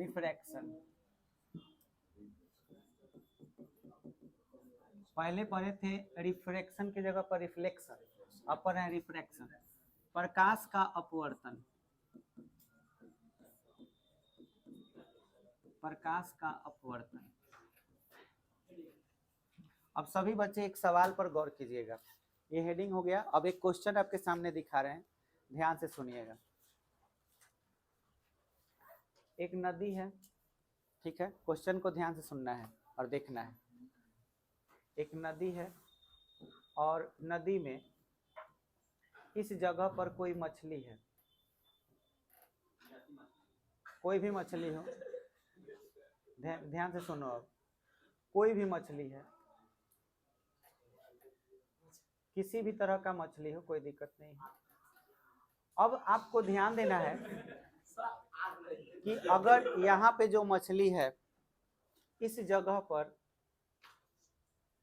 Refraction. पहले पढ़े थे रिफ्रैक्शन की जगह पर रिफ्लेक्शन, अब पढ़ रहे हैं रिफ्रैक्शन। प्रकाश का अपवर्तन, प्रकाश का अपवर्तन। अब सभी बच्चे एक सवाल पर गौर कीजिएगा, ये हेडिंग हो गया। अब एक क्वेश्चन आपके सामने दिखा रहे हैं, ध्यान से सुनिएगा। एक नदी है, ठीक है, क्वेश्चन को ध्यान से सुनना है और देखना है। एक नदी है और नदी में इस जगह पर कोई मछली है, कोई भी मछली हो, ध्यान से सुनो। अब कोई भी मछली है, किसी भी तरह का मछली हो, कोई दिक्कत नहीं है। अब आपको ध्यान देना है कि अगर यहाँ पे जो मछली है, इस जगह पर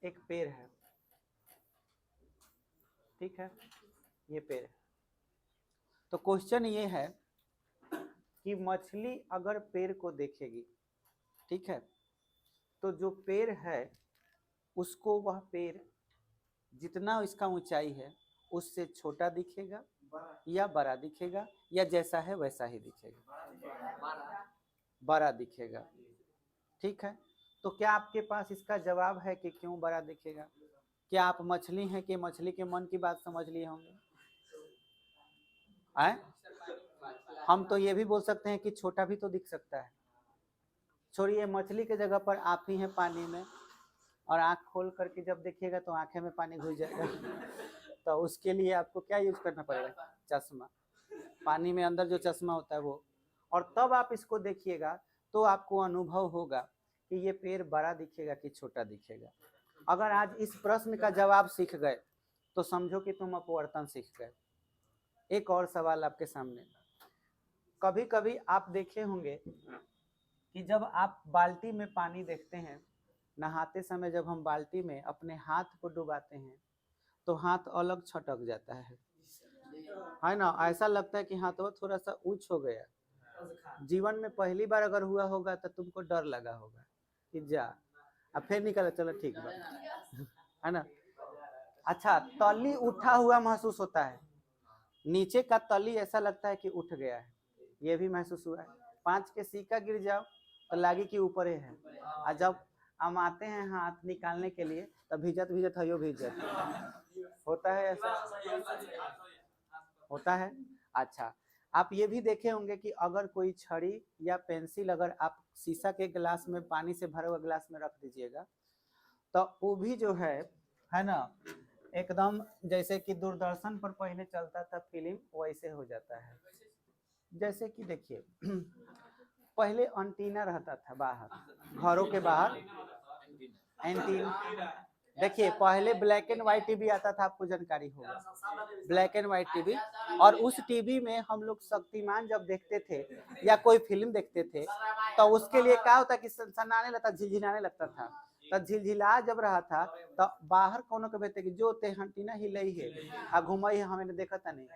एक पेड़ है, ठीक है, ये पेड़ है। तो क्वेश्चन ये है कि मछली अगर पेड़ को देखेगी, ठीक है, तो जो पेड़ है उसको वह पेड़ जितना इसका ऊंचाई है उससे छोटा दिखेगा या बड़ा दिखेगा, या जैसा है वैसा ही दिखेगा? बड़ा दिखेगा, ठीक है। तो क्या आपके पास इसका जवाब है कि क्यों बड़ा दिखेगा? क्या आप मछली हैं कि मछली के मन की बात समझ लिए होंगे? आए? हम तो ये भी बोल सकते हैं कि छोटा भी तो दिख सकता है। छोड़िए, मछली के जगह पर आप ही हैं पानी में, और आंख खोल करके जब देखिएगा तो आंखें में पानी घुस जाएगा। तो उसके लिए आपको क्या यूज करना पड़ेगा? चश्मा। पानी में अंदर जो चश्मा होता है वो, और तब आप इसको देखिएगा तो आपको अनुभव होगा कि ये पेड़ बड़ा दिखेगा कि छोटा दिखेगा। अगर आज इस प्रश्न का जवाब सीख गए तो समझो कि तुम अपवर्तन सीख गए। एक और सवाल आपके सामने, कभी कभी आप देखे होंगे कि जब आप बाल्टी में पानी देखते हैं, नहाते समय जब हम बाल्टी में अपने हाथ को डुबाते हैं तो हाथ अलग छटक जाता है ना? ऐसा लगता है कि हाथ वो थोड़ा सा ऊंच हो गया। जीवन में पहली बार अगर हुआ होगा तो तुमको डर लगा होगा कि जा, अब फिर निकला, चलो ठीक है ना? अच्छा, तली उठा हुआ महसूस होता है, नीचे का तली ऐसा लगता है कि उठ गया है, ये भी महसूस हुआ है। 5 के सिक्का गिर जाओ तो लागे कि ऊपर है, और जब हम आते हैं हाथ निकालने के लिए तब भिजत भिजत है, भिजत होता है, ऐसा होता है। अच्छा, आप ये भी देखे होंगे कि अगर कोई छड़ी या पेंसिल अगर आप शीशा के गिलास में पानी से भरे हुए गिलास में रख दीजिएगा तो वो भी जो है ना, एकदम जैसे कि दूरदर्शन पर पहले चलता था फिल्म, वैसे हो जाता है। जैसे कि देखिए, पहले एंटीना रहता था बाहर, घरों के बाहर एंटीना। देखिए, पहले ब्लैक एंड व्हाइट टीवी आता था, आपको जानकारी होगा, ब्लैक एंड व्हाइट टीवी। और उस टीवी में हम लोग शक्तिमान जब देखते थे या कोई फिल्म देखते थे तो उसके लिए क्या होता कि सनसनाने लगता, झिलझिलाने लगता था। तो झिलझिला जब रहा था तो बाहर कोनो के बेटे कि जो ते एंटीना हिलई है आ घुमाई है, हमें देखा था नहीं।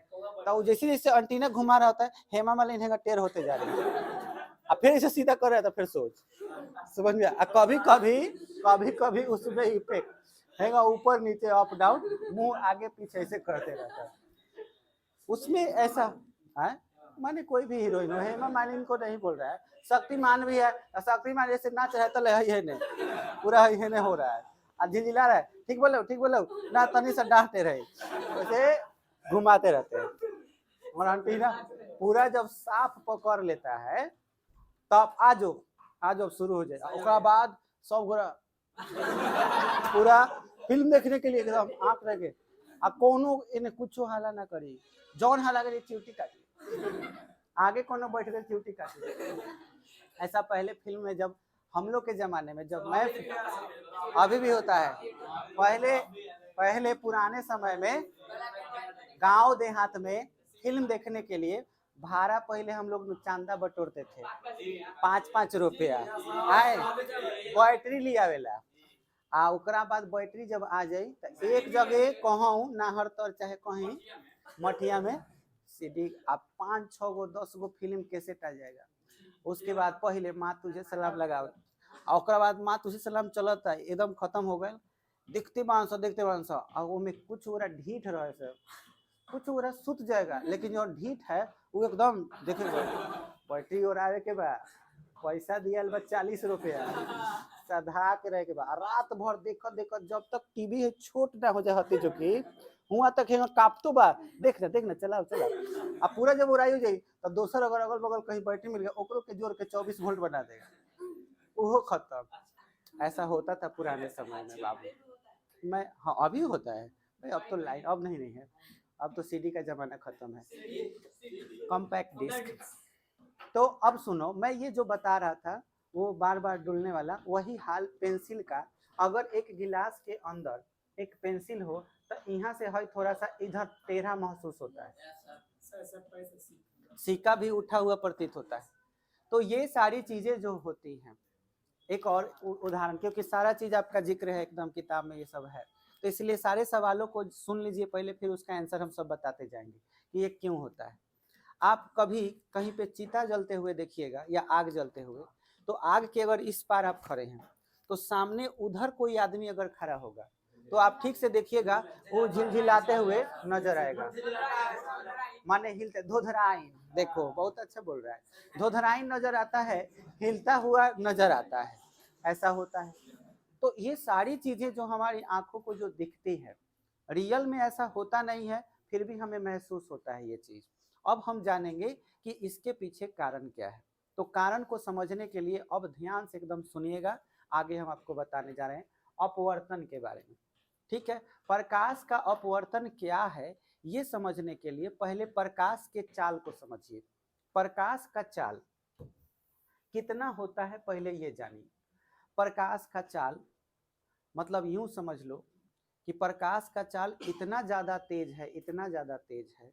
तो जैसे जैसे एंटीना घुमा रहा होता है, हेमा मालिनी टेढ़ होते जा रही है, अब फिर इसे सीधा कर रहा था, फिर सोच, समझ में? कभी कभी कभी कभी उसमें इफेक्ट हैगा, ऊपर नीचे अप डाउन, मुंह आगे पीछे ऐसे करते रहता है उसमें, ऐसा है। माने कोई भी हीरोइन हो, हेमा मालिनी को नहीं बोल रहा है, शक्तिमान भी है, शक्तिमान जैसे नाच रहा है तो है नहीं, पूरा है नहीं हो रहा है, झिझिला रहा है, ठीक बोलो ना, तनी सा डांटते रहे, वैसे घुमाते रहते हैं। और एंटीना पूरा जब साफ पकड़ लेता है तब आज शुरू हो जाएगा, उसके बाद सब गोरा पूरा फिल्म देखने के लिए एकदम आंख लगे, आ कोनो इन्हें कुछ हाला ना करी, जौन हाला करी चिवटी काटी, आगे कोनो बैठ गए चिवटी काटी। ऐसा पहले फिल्म में, जब हम लोग के जमाने में, जब मैं, अभी भी होता है, पहले पुराने समय में गांव देहात में फिल्म देखने के लिए भाड़ा पहले हम लोग चांदा बटोरते थे, 5-5 रुपया आए, बैटरी लिया वेला, आ ओकरा बाद बैटरी जब आ जाई तो एक जगह कहूँ नाहर तर चाहे कहीं मठिया में सीडी, आप 5-6 गो 10 गो फिल्म कैसेट आ जाएगा। उसके बाद पहले माँ तुझे सलाम लगावे, और ओकरा बाद माँ तुझे सलाम चलता है एकदम खत्म हो गए, देखते बांस और वो में कुछ ओरा ढीठ रहे से, कुछ ओरा सुत जाएगा, लेकिन जो ढीठ है वो एकदम देखेगा बैटरी और आवे के बाद पैसा दिया बा 40 रुपया सधा के रहे के बाद रात भर देखत देखत जब तक टीवी है छोट ना हो जाए हती चुकी हुआ तक कापतो बा, देखना चलाओ आ पूरा जब उड़ाई हो जाई तो दोसर अगर अगल बगल कहीं बैटरी मिल गया ओकरो के जोड़ के 24 वोल्ट बना देगा, वो खत्म। ऐसा होता था पुराने समय में बाबू। मैं हाँ अभी होता है भाई, अब तो लाइन अब नहीं है, अब तो सीडी का जमाना खत्म है, कॉम्पैक्ट डिस्क। तो अब सुनो, मैं ये जो बता रहा था वो बार बार डुलने वाला, वही हाल पेंसिल का। अगर एक गिलास के अंदर एक पेंसिल हो तो यहाँ से है थोड़ा सा इधर टेढ़ा महसूस होता है, सिक्का भी उठा हुआ प्रतीत होता है। तो ये सारी चीजें जो होती हैं, एक और उदाहरण, क्योंकि सारा चीज आपका जिक्र है एकदम किताब में ये सब है, तो इसलिए सारे सवालों को सुन लीजिए पहले, फिर उसका आंसर हम सब बताते जाएंगे कि ये क्यों होता है। आप कभी कहीं पे चिता जलते हुए देखिएगा या आग जलते हुए, तो आग के अगर इस पार आप खड़े हैं तो सामने उधर कोई आदमी अगर खड़ा होगा तो आप ठीक से देखिएगा वो झिलझिलाते हुए नजर आएगा, माने हिलते, धोधराइन, देखो बहुत अच्छा बोल रहा है, धोधराइन नजर आता है, हिलता हुआ नजर आता है, ऐसा होता है। तो ये सारी चीजें जो हमारी आंखों को जो दिखती है, रियल में ऐसा होता नहीं है, फिर भी हमें महसूस होता है ये चीज। अब हम जानेंगे कि इसके पीछे कारण क्या है। तो कारण को समझने के लिए अब ध्यान से एकदम सुनिएगा, आगे हम आपको बताने जा रहे हैं अपवर्तन के बारे में। ठीक है, प्रकाश का अपवर्तन क्या है ये समझने के लिए पहले प्रकाश के चाल को समझिए। प्रकाश का चाल कितना होता है पहले ये जानिए। प्रकाश का चाल मतलब यूं समझ लो कि प्रकाश का चाल इतना ज्यादा तेज है, इतना ज्यादा तेज है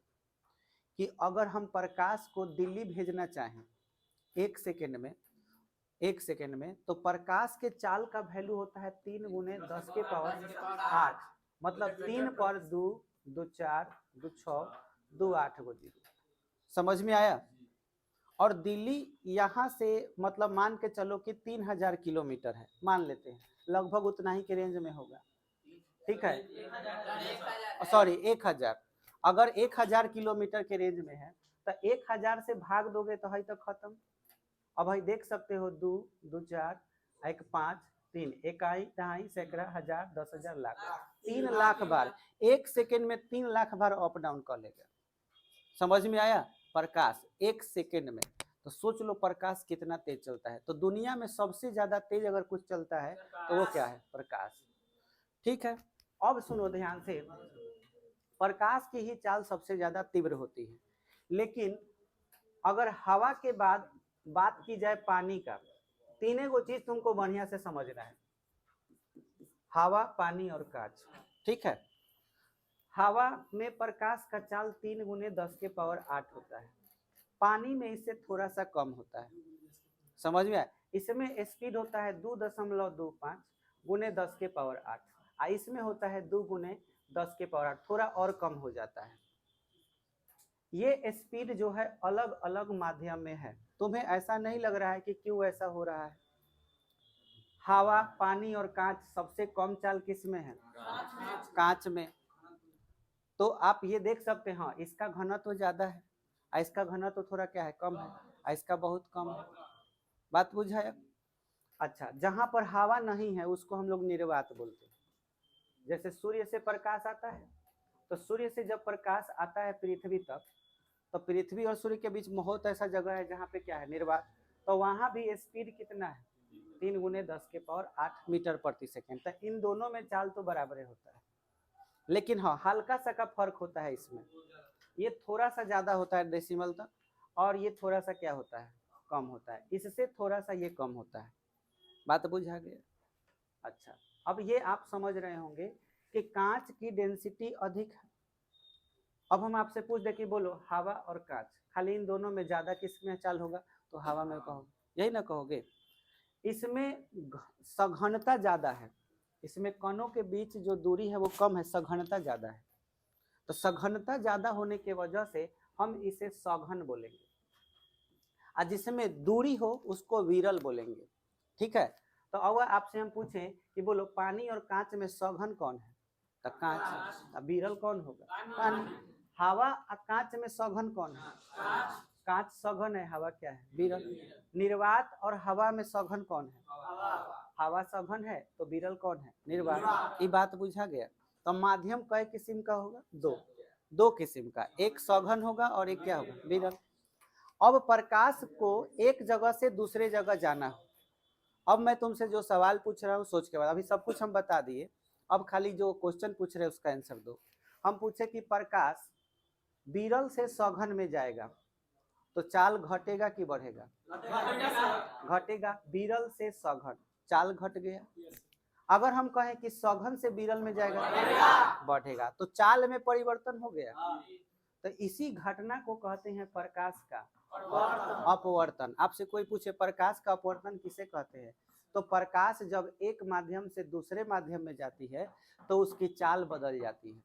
कि अगर हम प्रकाश को दिल्ली भेजना चाहें 1 सेकेंड में, 1 सेकेंड में, तो प्रकाश के चाल का वैल्यू होता है 3 × 10⁸, मतलब 3 पर 2, 2 4, 2 6, 2 8 गो जीरो। समझ में आया? और दिल्ली यहाँ से मतलब मान के चलो कि 3000 किलोमीटर है, मान लेते हैं लगभग उतना ही के रेंज में होगा, ठीक है, सॉरी 1000, अगर 1000 किलोमीटर के रेंज में है तो 1000 से भाग दोगे तो है तो खत्म। अब भाई देख सकते हो 2, 2 4, 1 5, 3, इकाई, दहाई, सैकड़ा, हजार, 10,000, लाख, 3 लाख बार 1 सेकेंड में 3 लाख बार अप डाउन कर लेगा। समझ में आया? प्रकाश 1 सेकेंड में, तो सोच लो प्रकाश कितना तेज चलता है। तो दुनिया में सबसे ज्यादा तेज अगर कुछ चलता है तो वो क्या है? प्रकाश। ठीक है, अब सुनो ध्यान से, प्रकाश की ही चाल सबसे ज्यादा तीव्र होती है, लेकिन अगर हवा के बाद बात की जाए पानी का, तीनों को चीज तुमको बढ़िया से समझना है, हवा, पानी और कांच। ठीक है, हवा में प्रकाश का चाल 3 × 10⁸ होता है, पानी में इससे थोड़ा सा कम होता है। समझ में आया? इसमें स्पीड होता है 2.25 × 10⁸, इसमें होता है 2 × 10⁸, थोड़ा और कम हो जाता है। ये स्पीड जो है अलग अलग माध्यम में है। तुम्हें ऐसा नहीं लग रहा है कि क्यों ऐसा हो रहा है? हवा, पानी और कांच सबसे कम चाल किस में है? कांच में। तो आप ये देख सकते हैं, हाँ इसका घनत्व ज्यादा है, इसका घनत्व थोड़ा क्या है? कम है, इसका बहुत कम है। बात बुझाया? अच्छा, जहां पर हवा नहीं है उसको हम लोग निर्वात बोलते हैं। जैसे सूर्य से प्रकाश आता है, तो सूर्य से जब प्रकाश आता है पृथ्वी तक, तो पृथ्वी और सूर्य के बीच बहुत ऐसा जगह है जहाँ पे क्या है? निर्वात। तो वहां भी स्पीड कितना है? 3 × 10⁸ मीटर प्रति सेकेंड। तो इन दोनों में चाल तो बराबर होता है, लेकिन हाँ हल्का सा का फर्क होता है इसमें, ये थोड़ा सा ज्यादा होता है डेसिमल तक, और ये थोड़ा सा क्या होता है? कम होता है, इससे थोड़ा सा ये कम होता है। बात बुझा गया? अच्छा, अब ये आप समझ रहे होंगे कि कांच की डेंसिटी अधिक है। अब हम आपसे पूछ दे कि बोलो हवा और कांच, खाली इन दोनों में ज्यादा किसमें चाल होगा? तो हवा में कहोगे, यही ना कहोगे? इसमें सघनता ज्यादा है, इसमें कणों के बीच जो दूरी है वो कम है, सघनता ज्यादा है। तो सघनता ज्यादा होने की वजह से हम इसे सघन बोलेंगे। और जिसमें दूरी हो उसको विरल बोलेंगे। ठीक है, तो अब आपसे हम पूछें कि बोलो पानी और कांच में सघन कौन है, तो कांच। विरल कौन होगा, पानी। हवा और कांच में सघन कौन है, कांच सघन है, हवा क्या है, विरल। निर्वात और हवा में सघन कौन है, हवा सघन है, तो विरल कौन है, निर्वात। ये बात बुझा गया। तो माध्यम कई किस्म का होगा, दो किस्म का, एक सघन होगा और एक क्या होगा, विरल। अब प्रकाश को एक जगह से दूसरे जगह जाना हो, अब मैं तुमसे जो सवाल पूछ रहा हूँ सोच के बाद, अभी सब कुछ हम बता दिए, अब खाली जो क्वेश्चन पूछ रहे हैं उसका आंसर दो। हम पूछे कि प्रकाश विरल से सघन में जाएगा तो चाल घटेगा कि बढ़ेगा, घटेगा। विरल से सघन, चाल घट गया। अगर हम कहें कि सघन से विरल में जाएगा, बढ़ेगा, तो चाल में परिवर्तन हो गया। तो इसी घटना को कहते हैं प्रकाश का अपवर्तन। आपसे कोई पूछे प्रकाश का अपवर्तन किसे कहते हैं, तो प्रकाश जब एक माध्यम से दूसरे माध्यम में जाती है तो उसकी चाल बदल जाती है,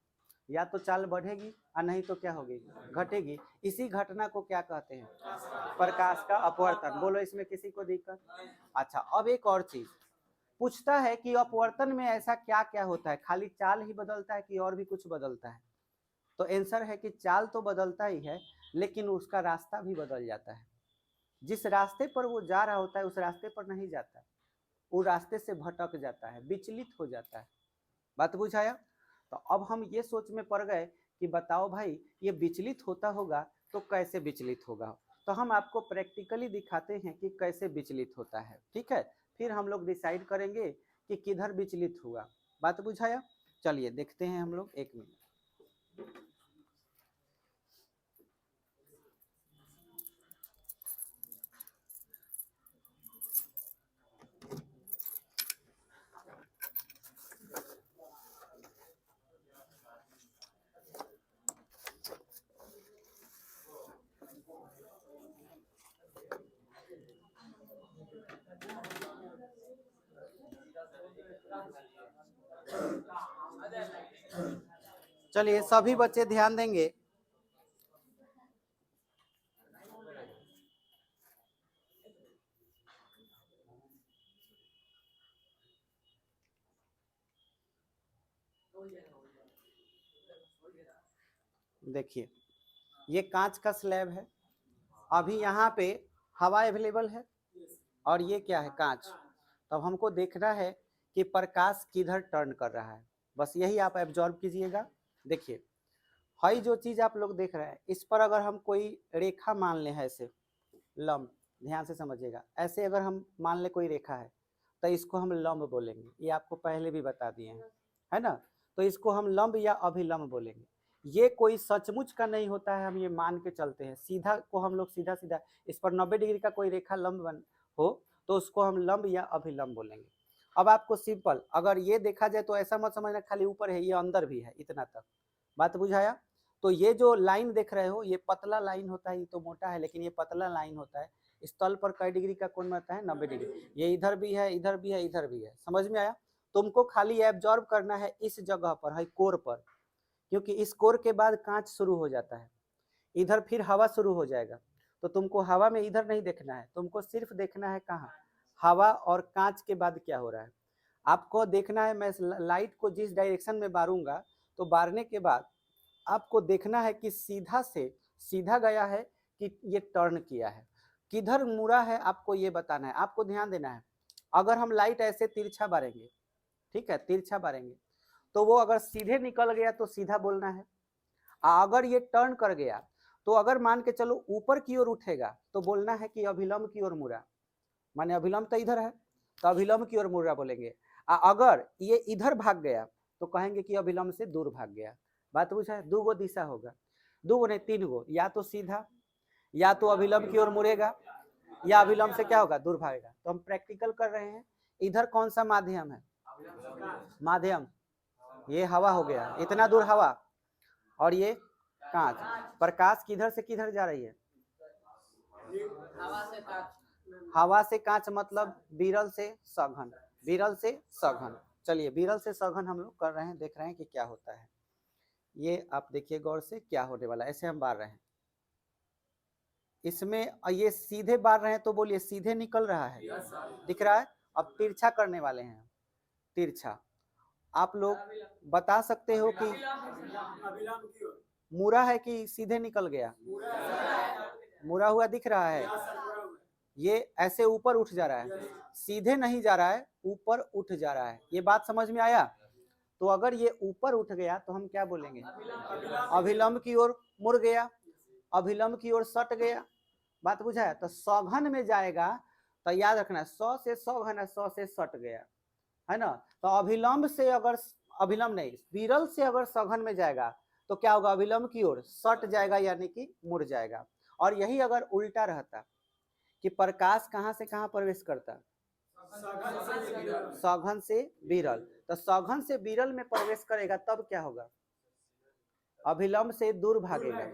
या तो चाल बढ़ेगी और नहीं तो क्या होगी, घटेगी। इसी घटना को क्या कहते हैं, प्रकाश का अपवर्तन। बोलो इसमें किसी को दिक्कत। अच्छा, अब एक और चीज पूछता है कि अपवर्तन में ऐसा क्या क्या होता है, खाली चाल ही बदलता है कि और भी कुछ बदलता है, तो आंसर है कि चाल तो बदलता ही है लेकिन उसका रास्ता भी बदल जाता है। जिस रास्ते पर वो जा रहा होता है उस रास्ते पर नहीं जाता, वो रास्ते से भटक जाता है, विचलित हो जाता है। बात बुझाया। तो अब हम ये सोच में पड़ गए कि बताओ भाई ये विचलित होता होगा तो कैसे विचलित होगा, तो हम आपको प्रैक्टिकली दिखाते हैं कि कैसे विचलित होता है। ठीक है, फिर हम लोग डिसाइड करेंगे कि किधर विचलित हुआ। बात बुझाया। चलिए देखते हैं हम लोग, एक मिनट। चलिए सभी बच्चे ध्यान देंगे। देखिए ये कांच का स्लैब है, अभी यहाँ पे हवा अवेलेबल है और ये क्या है, कांच। तब हमको देखना है कि प्रकाश किधर टर्न कर रहा है, बस यही आप एब्जॉर्व कीजिएगा। देखिए हई जो चीज आप लोग देख रहे हैं इस पर अगर हम कोई रेखा मान ले, ऐसे लंब, ध्यान से समझिएगा, ऐसे अगर हम मान ले कोई रेखा है तो इसको हम लंब बोलेंगे, ये आपको पहले भी बता दिए हैं, है ना। तो इसको हम लंब या अभिलंब बोलेंगे। ये कोई सचमुच का नहीं होता है, हम ये मान के चलते हैं, सीधा को हम लोग सीधा सीधा इस पर 90 डिग्री का कोई रेखा लंब बन हो तो उसको हम लंब या अभिलंब बोलेंगे। अब आपको सिंपल अगर ये देखा जाए तो ऐसा मत समझना खाली ऊपर है, ये अंदर भी है, इतना तक। बात बुझाया। तो ये जो लाइन देख रहे हो ये पतला लाइन होता है, ये तो मोटा है लेकिन ये पतला लाइन होता है। इस तल पर कई डिग्री का कोण बनता है, 90 डिग्री। ये इधर भी है, इधर भी है, इधर भी है। समझ में आया। तुमको खाली एब्जॉर्ब करना है इस जगह पर है, कोर पर, क्योंकि इस कोर के बाद कांच शुरू हो जाता है, इधर फिर हवा शुरू हो जाएगा। तो तुमको हवा में इधर नहीं देखना है, तुमको सिर्फ देखना है कहाँ, हवा और कांच के बाद क्या हो रहा है। आपको देखना है मैं लाइट को जिस डायरेक्शन में बारूंगा तो बारने के बाद आपको देखना है कि सीधा से सीधा गया है कि ये टर्न किया है, किधर मुड़ा है, आपको ये बताना है। आपको ध्यान देना है, अगर हम लाइट ऐसे तिरछा बारेंगे, ठीक है, तिरछा बारेंगे तो वो अगर सीधे निकल गया तो सीधा बोलना है, अगर ये टर्न कर गया तो अगर मान के चलो ऊपर की ओर उठेगा तो बोलना है कि अभिलंब की ओर मुड़ा, माने अभिलंब तो इधर है तो अभिलंब की ओर मुड़ा बोलेंगे। अगर ये इधर भाग गया तो कहेंगे कि अभिलंब से दूर भाग गया। बात बुझा। दो गो दिशा होगा, दो गो नहीं तीन गो, या तो सीधा, या तो अभिलंब की ओर मुड़ेगा, या अभिलंब से क्या होगा, दूर भागेगा। तो हम प्रैक्टिकल कर रहे हैं। इधर कौन सा माध्यम है, माध्यम, ये हवा हो गया, इतना दूर हवा, और ये कांच। प्रकाश किधर से किधर जा रही है, हवा से कांच, मतलब विरल से सघन, विरल से सघन। चलिए विरल से सघन हम लोग कर रहे हैं, देख रहे हैं कि क्या होता है। ये आप देखिए गौर से क्या होने वाला है, ऐसे हम बार रहे हैं, इसमें ये सीधे बार रहे हैं तो बोलिए सीधे निकल रहा है, दिख रहा है। अब तिरछा करने वाले हैं, तिरछा। आप लोग बता सकते हो कि मुड़ा है कि सीधे निकल गया? मुड़ा हुआ दिख रहा है, ये ऐसे ऊपर उठ जा रहा है, सीधे नहीं जा रहा है, ऊपर उठ जा रहा है। ये बात समझ में आया? तो अगर ये ऊपर उठ गया तो हम क्या बोलेंगे? अभिलंब की ओर मुड़ गया, अभिलंब की ओर सट गया। बात बुझाया? तो सघन में जाएगा तो याद रखना 100 से सघन है, 100 से सट गया है ना। तो अभिलंब से अगर, अभिलंब नहीं, विरल से अगर सघन में जाएगा तो क्या होगा? अभिलंब की ओर सट जाएगा, यानी कि मुड़ जाएगा। और यही अगर उल्टा रहता कि प्रकाश कहां से कहां प्रवेश करता? सघन से विरल। तो सघन से विरल में प्रवेश करेगा तब क्या होगा? अभिलंब से दूर भागेगा।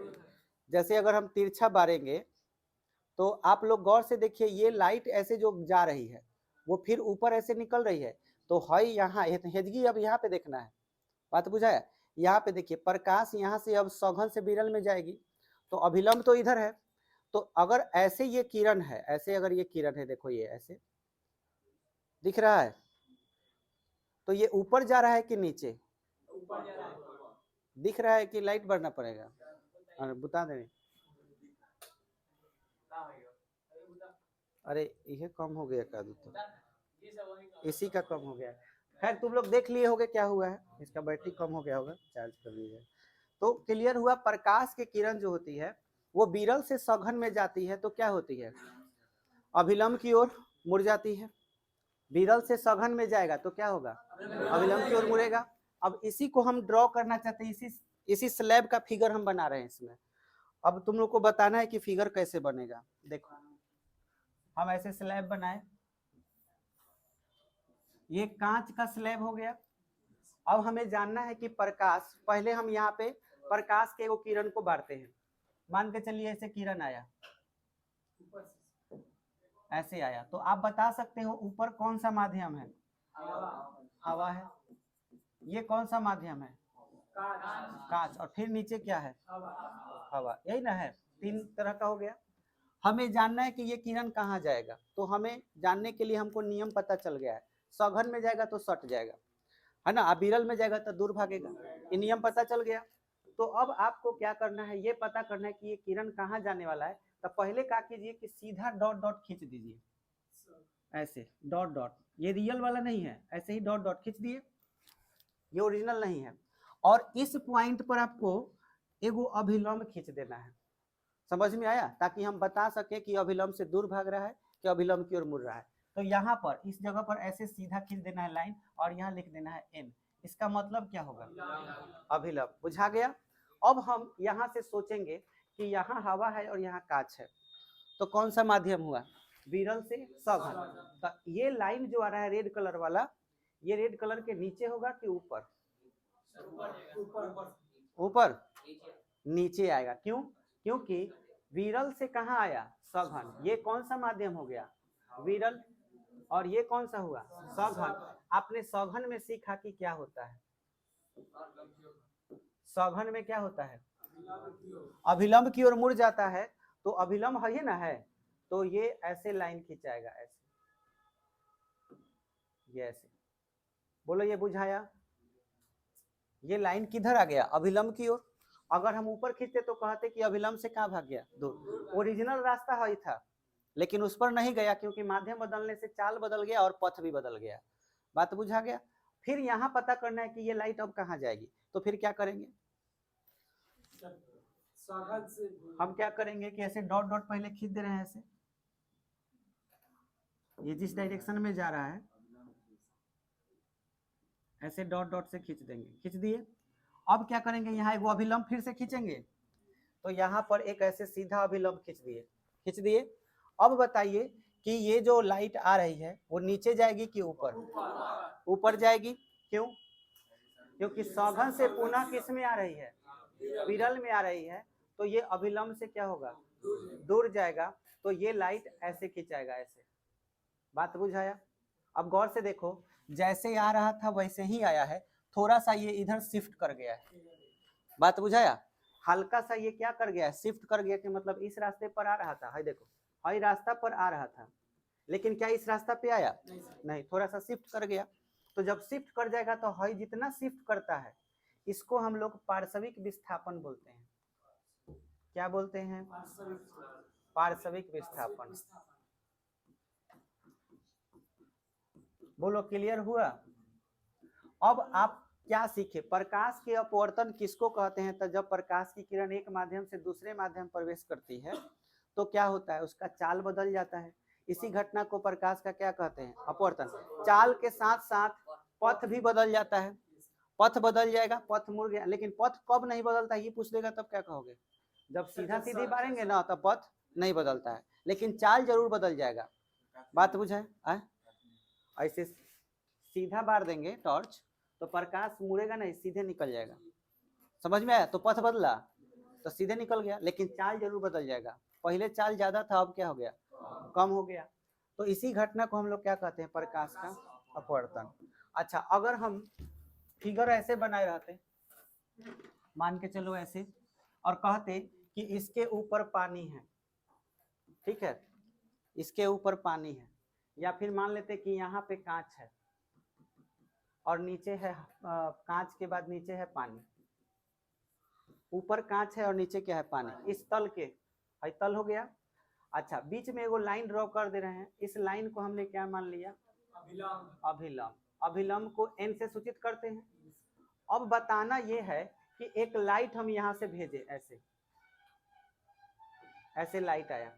जैसे अगर हम तिरछा बारेंगे तो आप लोग गौर से देखिए, ये लाइट ऐसे जो जा रही है वो फिर ऊपर ऐसे निकल रही है, तो है यहाँ हेजगी। अब यहाँ पे देखना है, बात बुझाया? यहाँ पे देखिए प्रकाश यहाँ से अब सघन से विरल में जाएगी, तो अभिलंब तो इधर है। तो अगर ऐसे ये किरण है, ऐसे अगर ये किरण है, देखो ये ऐसे दिख रहा है, तो ये ऊपर जा रहा है कि नीचे? दिख रहा है कि लाइट बढ़ना पड़ेगा? बता दें। अरे ये कम हो गया का? तो इसी का कम हो गया। खैर तुम लोग देख लिए होगे क्या हुआ है, इसका बैटरी कम हो गया होगा, चार्ज कर लीजिए। तो क्लियर हुआ? प्रकाश की किरण जो होती है वो विरल से सघन में जाती है तो क्या होती है? अभिलंब की ओर मुड़ जाती है। विरल से सघन में जाएगा तो क्या होगा? अभिलंब की ओर मुड़ेगा। अब इसी को हम ड्रॉ करना चाहते हैं, इसी स्लैब का फिगर हम बना रहे हैं इसमें। अब तुम लोग को बताना है कि फिगर कैसे बनेगा। देखो हम ऐसे स्लैब बनाए, ये कांच का स्लैब हो गया। अब हमें जानना है कि प्रकाश, पहले हम यहाँ पे प्रकाश के वो किरण को बांटते हैं। मान के चलिए ऐसे किरण आया, ऐसे आया, तो आप बता सकते हो ऊपर कौन सा माध्यम है? हवा है। ये कौन सा माध्यम है? कांच। और फिर नीचे क्या है? हवा। यही ना है, तीन तरह का हो गया। हमें जानना है कि ये किरण कहाँ जाएगा, तो हमें जानने के लिए हमको नियम पता चल गया है। सघन में जाएगा तो सट जाएगा, है ना। विरल में जाएगा तो दूर भागेगा, ये नियम पता चल गया। तो अब आपको क्या करना है, ये पता करना है कि ये किरण कहाँ जाने वाला है। तो पहले क्या कीजिए कि सीधा डॉट डॉट खींच दीजिए, ऐसे डॉट डॉट। ये रियल वाला नहीं है, ऐसे ही डॉट डॉट खींच दिए, ये ओरिजिनल नहीं है। और इस पॉइंट पर आपको एगो अभिलंब खींच देना है। समझ में आया? ताकि हम बता सके कि अभिलंब से दूर भाग रहा है कि अभिलंब की ओर मुड़ रहा है। तो यहाँ पर इस जगह पर ऐसे सीधा खींच देना है लाइन, और यहाँ लिख देना है एन। इसका मतलब क्या होगा? अभिलंब। बुझा गया? अब हम यहाँ से सोचेंगे कि यहाँ हवा है और यहाँ कांच है, तो कौन सा माध्यम हुआ? विरल से सघन। तो ये लाइन जो आ रहा है रेड कलर वाला, ये रेड कलर के नीचे होगा कि ऊपर? ऊपर। नीचे आएगा। क्यों? क्योंकि विरल से कहाँ आया? सघन। ये कौन सा माध्यम हो गया? विरल। और ये कौन सा हुआ? सघन। आपने सघन में सीखा कि क्या होता है? सघन में क्या होता है? अभिलंब की ओर मुड़ जाता है। तो अभिलंब है ना, है, तो ये ऐसे लाइन खिंचाएगा, ऐसे, ये ऐसे। बोलो ये बुझाया? ये लाइन किधर आ गया? अभिलंब की ओर। अगर हम ऊपर खींचते तो कहते कि अभिलंब से कहाँ भाग गया? दूर। ओरिजिनल रास्ता ही था, लेकिन उस पर नहीं गया क्योंकि माध्यम बदलने से चाल बदल गया और पथ भी बदल गया। बात बुझा गया? फिर यहाँ पता करना है कि ये लाइट अब कहाँ जाएगी। तो फिर क्या करेंगे? हम क्या करेंगे कि ऐसे डॉट डॉट पहले खींच दे रहे हैं, ऐसे, ये जिस डायरेक्शन में जा रहा है ऐसे डॉट डॉट से खींच देंगे। खींच दिए। अब क्या करेंगे, यहाँ एगो अभिलंब फिर से खींचेंगे, तो यहाँ पर एक ऐसे सीधा अभिलंब खींच दिए। खींच दिए। अब बताइए कि ये जो लाइट आ रही है वो नीचे जाएगी कि ऊपर? ऊपर जाएगी। क्यों? क्योंकि सघन से पुनः किस में आ रही है? विरल में आ रही है। तो ये अभिलंब से क्या होगा? दूर जाएगा। तो ये लाइट ऐसे खिंचाएगा, ऐसे। बात बुझाया? अब गौर से देखो, जैसे आ रहा था वैसे ही आया है, थोड़ा सा ये इधर शिफ्ट कर गया है। बात बुझाया? हल्का सा ये क्या कर गया, शिफ्ट कर गया, कि मतलब इस रास्ते पर आ रहा था, है देखो, हाई रास्ता पर आ रहा था, लेकिन क्या इस रास्ता पे आया, नहीं, थोड़ा सा शिफ्ट कर गया। तो जब शिफ्ट कर जाएगा तो हाई जितना शिफ्ट करता है, इसको हम लोग पार्श्विक विस्थापन बोलते हैं। क्या बोलते हैं, पार्श्विक विस्थापन। बोलो, क्लियर हुआ। अब आप क्या सीखे, प्रकाश के अपवर्तन किसको कहते हैं, तो जब प्रकाश की किरण एक माध्यम से दूसरे माध्यम प्रवेश करती है तो क्या होता है, उसका चाल बदल जाता है। इसी घटना को प्रकाश का क्या कहते हैं, अपवर्तन। चाल के साथ साथ पथ भी बदल जाता है, पथ बदल जाएगा, पथ मुड़ गया, लेकिन पथ कब नहीं बदलता ये पूछ देगा तब क्या कहोगे, जब सीधा सीधी मारेंगे ना तब पथ नहीं बदलता है, लेकिन चाल जरूर बदल जाएगा। बात बुझे, ऐसे सीधा बार देंगे टॉर्च तो प्रकाश मुड़ेगा नहीं, सीधे निकल जाएगा, समझ में आया, तो पथ बदला तो सीधे निकल गया, लेकिन चाल जरूर बदल जाएगा। पहले चाल ज्यादा था, अब क्या हो गया, कम हो गया। तो इसी घटना को हम लोग क्या कहते हैं, प्रकाश का अपवर्तन। अच्छा, अगर हम फिगर ऐसे बनाए रहते, मान के चलो ऐसे, और कहते कि इसके ऊपर पानी है, ठीक है, इसके ऊपर पानी है, या फिर मान लेते कि यहाँ पे कांच है और नीचे है कांच के बाद नीचे है पानी, ऊपर कांच है और नीचे क्या है, पानी, इस तल के, तल हो गया। अच्छा, बीच में एगो लाइन ड्रॉ कर दे रहे हैं, इस लाइन को हमने क्या मान लिया, अभिलंब। अभिलंब को n से सूचित करते हैं। अब बताना ये है कि एक लाइट हम यहाँ से भेजे, ऐसे ऐसे लाइट आया,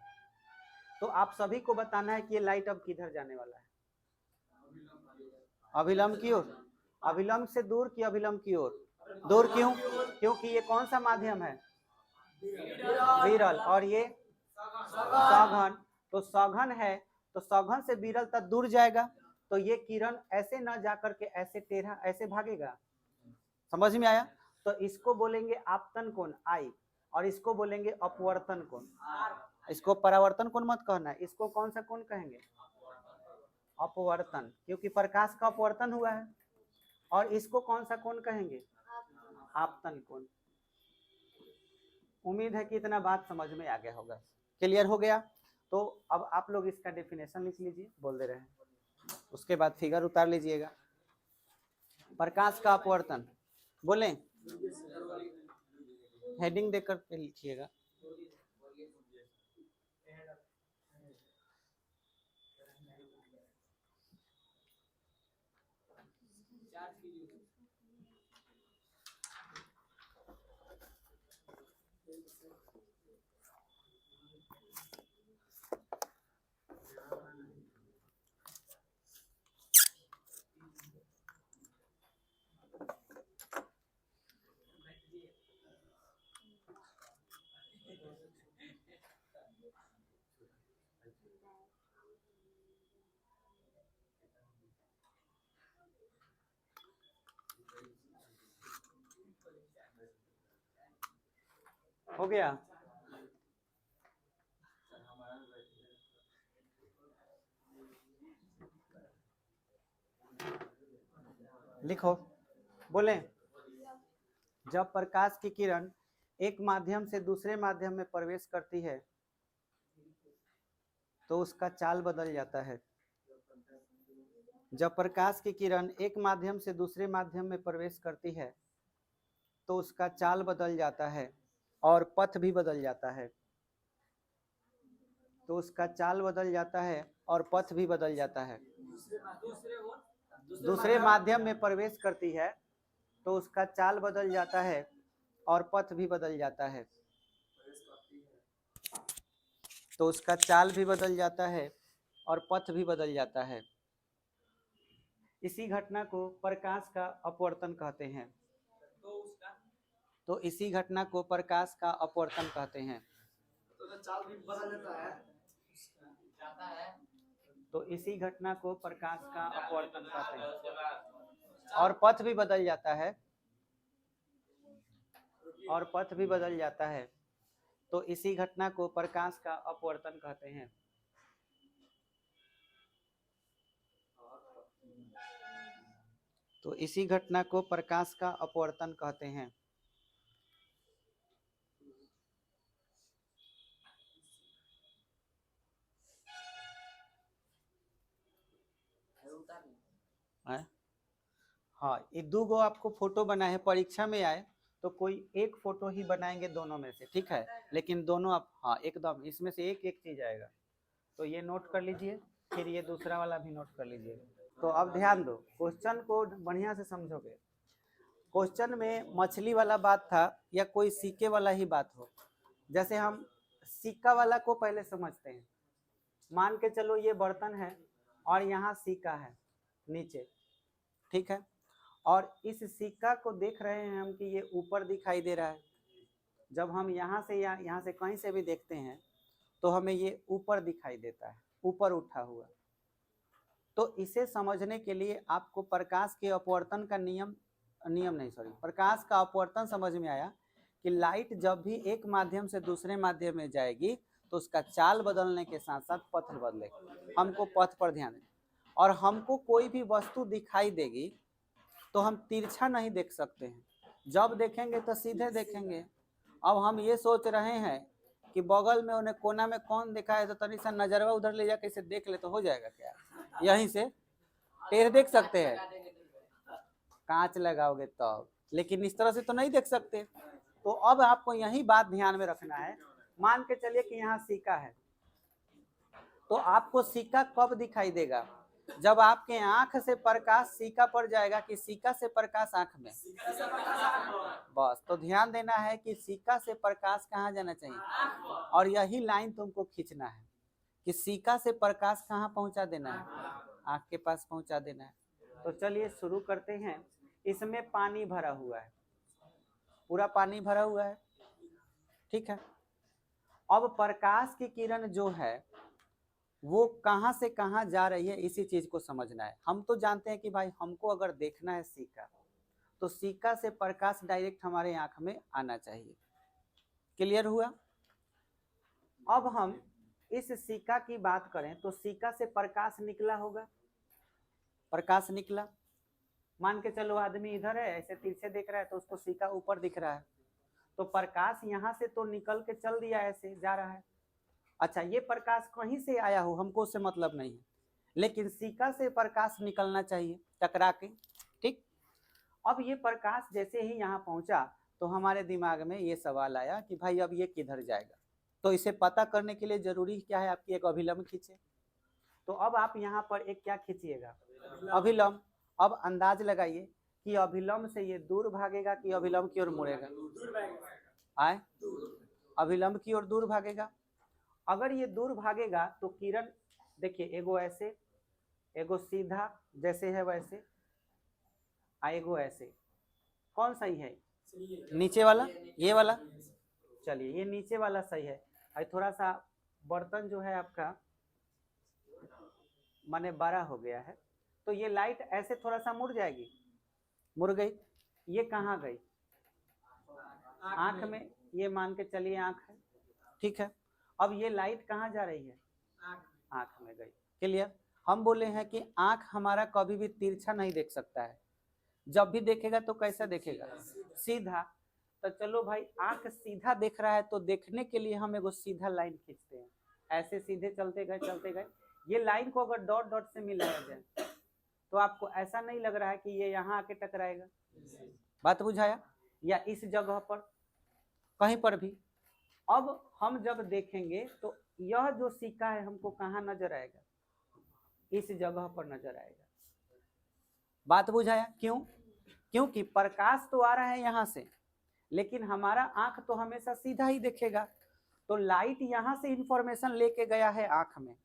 तो आप सभी को बताना है कि ये लाइट अब किधर जाने वाला है, अभिलंब की ओर, अभिलंब से दूर कि अभिलंब की ओर, दूर क्यों, क्योंकि ये कौन सा माध्यम है, विरल, और ये सघन, तो सघन है, तो सघन से विरल तक दूर जाएगा, तो ये किरण ऐसे ना जाकर के ऐसे टेढ़ा ऐसे भागेगा, समझ में आया। तो इसको बोलेंगे आपतन कोण आई, और इसको बोलेंगे अपवर्तन कोण। इसको परावर्तन कोण मत कहना, इसको कौन सा कोण कहेंगे, अपवर्तन, क्योंकि प्रकाश का अपवर्तन हुआ है। और इसको कौन सा कोण कहेंगे, आपतन कोण। उम्मीद है कि इतना बात समझ में आ गया होगा, क्लियर हो गया। तो अब आप लोग इसका डेफिनेशन लिख लीजिए, बोल दे रहे हैं, उसके बाद फिगर उतार लीजिएगा। प्रकाश का अपवर्तन बोले, हेडिंग देकर के लिखिएगा। हो गया, लिखो, बोले, जब प्रकाश की किरण एक माध्यम से दूसरे माध्यम में प्रवेश करती है तो उसका चाल बदल जाता है। जब प्रकाश की किरण एक माध्यम से दूसरे माध्यम में प्रवेश करती है तो उसका चाल बदल जाता है और पथ भी बदल जाता है। तो उसका चाल बदल जाता है और पथ भी बदल जाता है। दूसरे माध्यम में प्रवेश करती है तो उसका चाल बदल जाता है और पथ भी बदल जाता है। तो उसका चाल भी बदल जाता है और पथ भी बदल जाता है। इसी घटना को प्रकाश का अपवर्तन कहते हैं। तो इसी घटना को प्रकाश का अपवर्तन कहते हैं। तो इसी घटना को प्रकाश का अपवर्तन कहते हैं। और पथ भी बदल जाता है, और पथ भी बदल जाता है। तो इसी घटना को प्रकाश का अपवर्तन कहते हैं। तो इसी घटना को प्रकाश का अपवर्तन कहते हैं। हैं? हाँ, ये 2 गो आपको फोटो बना है, परीक्षा में आए तो कोई एक फोटो ही बनाएंगे दोनों में से, ठीक है, लेकिन दोनों आप, हाँ एकदम इसमें से एक एक चीज आएगा, तो ये नोट कर लीजिए, फिर ये दूसरा वाला भी नोट कर लीजिए। तो अब ध्यान दो, क्वेश्चन को बढ़िया से समझोगे। क्वेश्चन में मछली वाला बात था या कोई सिक्के वाला ही बात हो, जैसे हम सिक्का वाला को पहले समझते हैं। मान के चलो ये बर्तन है और यहाँ सिक्का है नीचे, ठीक है, और इस सिक्का को देख रहे हैं हम कि ये ऊपर दिखाई दे रहा है। जब हम यहाँ से यहाँ से कहीं से भी देखते हैं तो हमें ये ऊपर दिखाई देता है, ऊपर उठा हुआ। तो इसे समझने के लिए आपको प्रकाश के अपवर्तन का प्रकाश का अपवर्तन समझ में आया कि लाइट जब भी एक माध्यम से दूसरे माध्यम में जाएगी तो उसका चाल बदलने के साथ साथ पथ बदलेगा। हमको पथ पर ध्यान दें, और हमको कोई भी वस्तु दिखाई देगी तो हम तिरछा नहीं देख सकते हैं, जब देखेंगे तो सीधे देखेंगे। अब हम ये सोच रहे हैं कि बगल में उन्हें कोना में कौन दिखा है, तो तनी सा नजरवा उधर ले जाके इसे देख ले तो हो जाएगा क्या? यहीं से टेढ़ देख सकते हैं, कांच लगाओगे तब, लेकिन इस तरह से तो नहीं देख सकते। तो अब आपको यही बात ध्यान में रखना है। मान के चलिए कि यहाँ सिक्का है, तो आपको सिक्का कब दिखाई देगा? जब आपके आंख से प्रकाश सिक्का पर जाएगा कि सिक्का से प्रकाश आंख में? बस, तो ध्यान देना है कि सिक्का से प्रकाश कहाँ जाना चाहिए, और यही लाइन तुमको खींचना है कि सिक्का से प्रकाश कहाँ पहुंचा देना है, आंख के पास पहुंचा देना है। तो चलिए शुरू करते हैं। इसमें पानी भरा हुआ है, पूरा पानी भरा हुआ है, ठीक है। अब प्रकाश की किरण जो है वो कहाँ से कहाँ जा रही है, इसी चीज को समझना है। हम तो जानते हैं कि भाई हमको अगर देखना है सिक्का, तो सिक्का से प्रकाश डायरेक्ट हमारे आंख में आना चाहिए। क्लियर हुआ? अब हम इस सिक्का की बात करें तो सिक्का से प्रकाश निकला होगा, प्रकाश निकला। मान के चलो आदमी इधर है, ऐसे तिरछे देख रहा है तो उसको सिक्का ऊपर दिख रहा है, तो प्रकाश यहाँ से तो निकल के चल दिया, ऐसे जा रहा है। अच्छा, ये प्रकाश कहीं से आया हो हमको उससे मतलब नहीं है, लेकिन सिक्का से प्रकाश निकलना चाहिए टकरा के, ठीक। अब ये प्रकाश जैसे ही यहाँ पहुंचा तो हमारे दिमाग में ये सवाल आया कि भाई अब ये किधर जाएगा। तो इसे पता करने के लिए जरूरी क्या है, आपकी एक अभिलंब खींचे। तो अब आप यहाँ पर एक क्या खींचिएगा, अभिलंब। अब अंदाज लगाइए कि अभिलंब से ये दूर भागेगा कि अभिलंब की ओर मुड़ेगा? आए, अभिलंब की ओर दूर भागेगा। अगर ये दूर भागेगा तो किरण देखिए, एगो ऐसे, एगो सीधा जैसे है वैसे, एगो ऐसे। कौन सही है? नीचे वाला, ये वाला। चलिए ये नीचे वाला सही है। थोड़ा सा बर्तन जो है आपका माने बड़ा हो गया है, तो ये लाइट ऐसे थोड़ा सा मुड़ जाएगी, मुड़ गई। ये कहाँ गई? आंख में। ये मान के चलिए आंख है, ठीक है। अब ये लाइट कहाँ जा रही है? आंख में गई। क्लियर? हम बोले हैं कि आंख हमारा कभी भी तिरछा नहीं देख सकता है, जब भी देखेगा तो कैसा देखेगा? सीधा। तो चलो भाई, आंख सीधा देख रहा है तो देखने के लिए हम एगो सीधा लाइन खींचते हैं, ऐसे सीधे चलते गए चलते गए। ये लाइन को अगर डॉट डॉट से मिलाया जाए तो आपको ऐसा नहीं लग रहा है कि ये यहाँ आके टकराएगा? बात बुझाया? या इस जगह पर कहीं पर भी। अब हम जब देखेंगे तो यह जो सिक्का है हमको कहाँ नजर आएगा? इस जगह पर नजर आएगा। बात बुझाया? क्यों? क्योंकि प्रकाश तो आ रहा है यहाँ से, लेकिन हमारा आंख तो हमेशा सीधा ही देखेगा। तो लाइट यहाँ से इंफॉर्मेशन लेके गया है आंख में,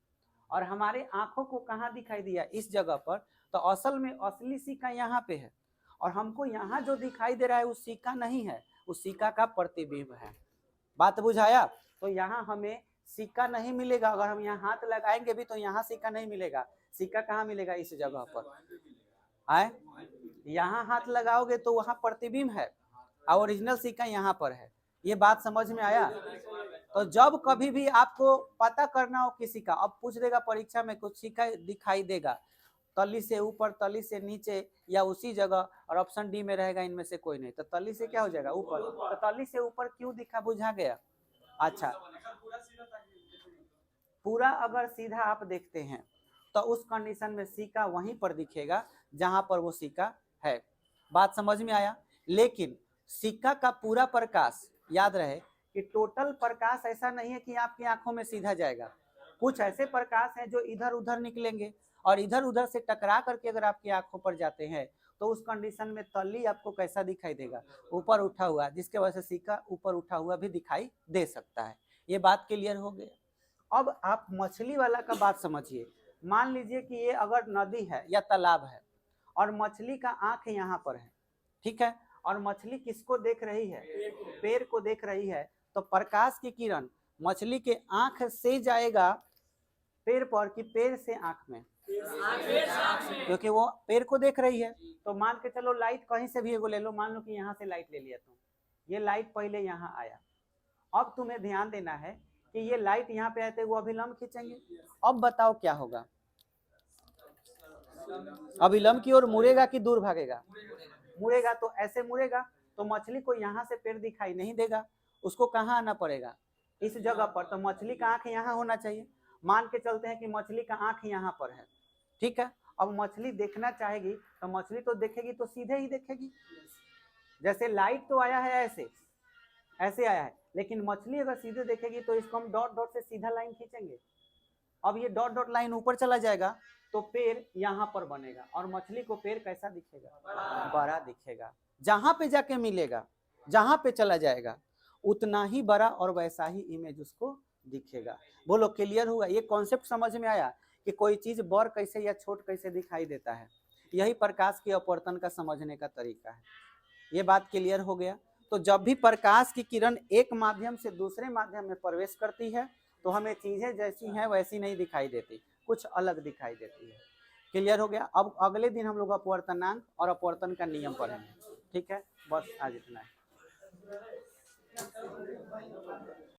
और हमारे आंखों को कहाँ दिखाई दिया? इस जगह पर। तो असल में असली सिक्का यहाँ पे है, और हमको यहाँ जो दिखाई दे रहा है वो सिक्का नहीं है, उस सिक्का का प्रतिबिंब है। बात बुझाया? तो यहाँ हमें सिक्का नहीं मिलेगा। अगर हम यहाँ हाथ लगाएंगे भी तो यहाँ सिक्का नहीं मिलेगा। सिक्का कहाँ मिलेगा? इस जगह पर। आए, यहाँ हाथ लगाओगे तो वहाँ प्रतिबिंब है, और ओरिजिनल सिक्का यहाँ पर है। ये बात समझ में आया? तो जब कभी भी आपको पता करना हो किसी का, अब पूछ देगा परीक्षा में, कुछ सिक्का दिखाई देगा तली से ऊपर, तली से नीचे, या उसी जगह, और ऑप्शन डी में रहेगा इनमें से कोई नहीं, तो तली से क्या हो जाएगा? ऊपर। तो तली से ऊपर क्यों दिखा? बुझा गया? अच्छा, पूरा अगर सीधा आप देखते हैं तो उस कंडीशन में सिक्का वहीं पर दिखेगा जहां पर वो सिक्का है। बात समझ में आया। लेकिन सिक्का का पूरा प्रकाश, याद रहे कि टोटल प्रकाश ऐसा नहीं है कि आपकी आंखों में सीधा जाएगा। कुछ ऐसे प्रकाश हैं जो इधर उधर निकलेंगे और इधर उधर से टकरा करके अगर आपकी आंखों पर जाते हैं तो उस कंडीशन में तल्ली आपको कैसा दिखाई देगा, ऊपर उठा हुआ, जिसके वजह से सिक्का ऊपर उठा हुआ भी दिखाई दे सकता है। ये बात क्लियर हो गया। अब आप मछली वाला का बात समझिए। मान लीजिए कि ये अगर नदी है या तालाब है और मछली का आंख यहाँ पर है, ठीक है, और मछली किसको देख रही है, पेड़ को देख रही है, तो प्रकाश की किरण मछली के आंख से जाएगा पेड़ पर कि पेड़ से आंख में, क्योंकि वो पेड़ को देख रही है। तो मान के चलो लाइट कहीं से भी एगो ले लो, मान लो कि यहाँ से लाइट ले लिया तुम, ये लाइट पहले यहाँ आया, अब तुम्हें ध्यान देना है कि ये लाइट यहाँ पे आए थे वो अभिलंब खींचेंगे। अब बताओ क्या होगा, अभिलंब की ओर मुड़ेगा कि दूर भागेगा, मुड़ेगा। तो ऐसे मुड़ेगा तो मछली को यहाँ से पेड़ दिखाई नहीं देगा, उसको कहाँ आना पड़ेगा, इस जगह पर। तो मछली का आंख यहाँ होना चाहिए। मान के चलते हैं कि मछली का आंख यहाँ पर है, ठीक है। अब मछली देखना चाहेगी तो मछली तो देखेगी तो सीधे ही देखेगी, जैसे लाइट तो आया है ऐसे ऐसे आया है, लेकिन मछली अगर सीधे देखेगी तो इसको हम डॉट डॉट से सीधा लाइन खींचेंगे। अब ये डॉट डॉट लाइन ऊपर चला जाएगा तो पेड़ यहाँ पर बनेगा और मछली को पेड़ कैसा दिखेगा, बड़ा दिखेगा। जहां पे जाके मिलेगा, जहां पे चला जाएगा उतना ही बड़ा और वैसा ही इमेज उसको दिखेगा। बोलो क्लियर हुआ। ये कॉन्सेप्ट समझ में आया कि कोई चीज बड़ कैसे या छोट कैसे दिखाई देता है। यही प्रकाश के अपवर्तन का समझने का तरीका है। ये बात क्लियर हो गया। तो जब भी प्रकाश की किरण एक माध्यम से दूसरे माध्यम में प्रवेश करती है तो हमें चीजें जैसी हैं वैसी नहीं दिखाई देती, कुछ अलग दिखाई देती है। क्लियर हो गया। अब अगले दिन हम लोग अपवर्तनांक और अपवर्तन का नियम पढ़ेंगे, ठीक है। बस आज इतना है।